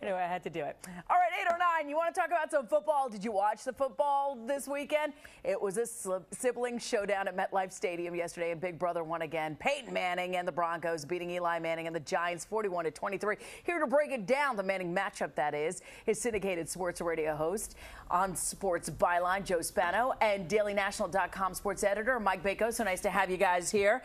Anyway, I had to do it. All right, 8:09. You want to talk about some football? Did you watch the football this weekend? It was a sibling showdown at MetLife Stadium yesterday, and Big Brother won again. Peyton Manning and the Broncos beating Eli Manning and the Giants 41-23. Here to break it down, the Manning matchup, that is, his syndicated sports radio host on Sports Byline, Joe Spano, and DailyNational.com sports editor Mike Bako. So nice to have you guys here.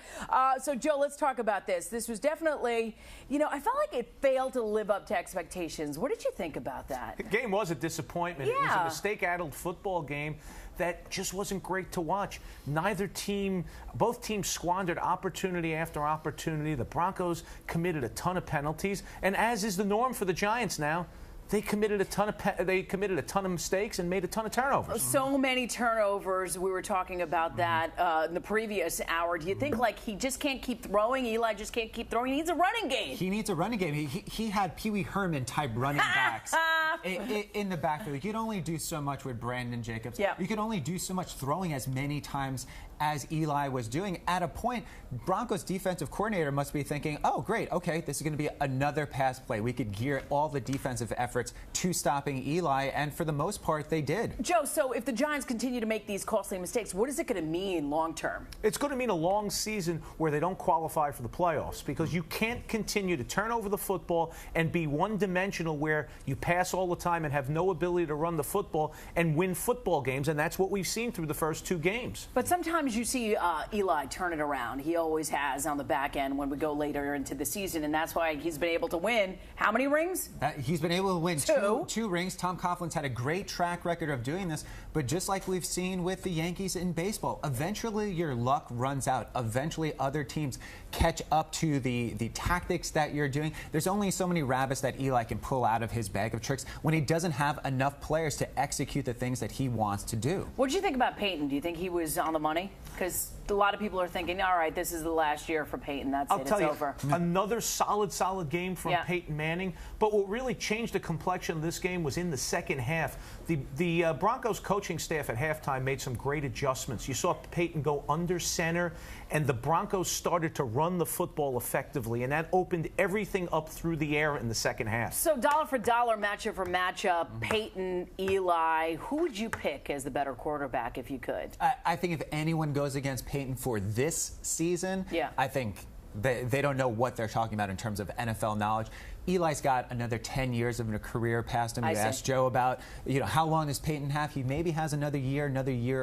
So, Joe, let's talk about this. This was definitely, I felt like it failed to live up to expectations. What did you think about that? The game was a disappointment. Yeah. It was a mistake-addled football game that just wasn't great to watch. Both teams squandered opportunity after opportunity. The Broncos committed a ton of penalties, and as is the norm for the Giants now, they committed a ton of mistakes and made a ton of turnovers. So many turnovers. We were talking about that in the previous hour. Do you think he just can't keep throwing? Eli just can't keep throwing. He needs a running game. He needs a running game. He had Pee Wee Herman type running backs in the backfield. You could only do so much with Brandon Jacobs. Yep. You could only do so much throwing as many times as Eli was doing. At a point, Broncos defensive coordinator must be thinking, oh, great, okay, this is going to be another pass play. We could gear all the defensive efforts to stopping Eli, and for the most part, they did. Joe, so if the Giants continue to make these costly mistakes, what is it going to mean long term? It's going to mean a long season where they don't qualify for the playoffs, because you can't continue to turn over the football and be one-dimensional where you pass all the time and have no ability to run the football and win football games, and that's what we've seen through the first two games. But sometimes you see Eli turn it around. He always has on the back end when we go later into the season, and that's why he's been able to win. How many rings? He's been able to win two rings. Tom Coughlin's had a great track record of doing this, but just like we've seen with the Yankees in baseball, eventually your luck runs out. Eventually other teams catch up to the tactics that you're doing. There's only so many rabbits that Eli can pull out of his bag of tricks when he doesn't have enough players to execute the things that he wants to do. What did you think about Peyton? Do you think he was on the money? Because a lot of people are thinking, all right, this is the last year for Peyton. That's it. It's over. Another solid game from Peyton Manning. But what really changed the complexion of this game was in the second half. The Broncos coaching staff at halftime made some great adjustments. You saw Peyton go under center, and the Broncos started to run the football effectively, and that opened everything up through the air in the second half. So dollar for dollar, matchup for matchup, Peyton, Eli, who would you pick as the better quarterback if you could? I think if anyone goes against Peyton for this season, I think they don't know what they're talking about in terms of NFL knowledge. Eli's got another 10 years of a career past him. You asked Joe about, how long does Peyton have? He maybe has another year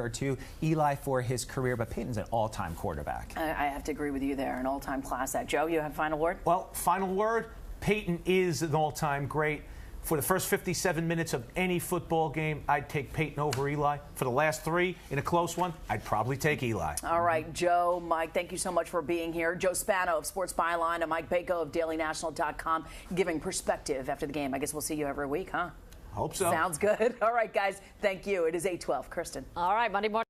or two. Eli for his career, but Peyton's an all-time quarterback. I have to agree with you there, an all-time class act. Joe, you have a final word? Well, final word, Peyton is an all-time great. For the first 57 minutes of any football game, I'd take Peyton over Eli. For the last three, in a close one, I'd probably take Eli. All right, Joe, Mike, thank you so much for being here. Joe Spano of Sports Byline and Mike Bako of DailyNational.com giving perspective after the game. I guess we'll see you every week, huh? Hope so. Sounds good. All right, guys, thank you. It is 8:12. Kristen. All right, Monday morning.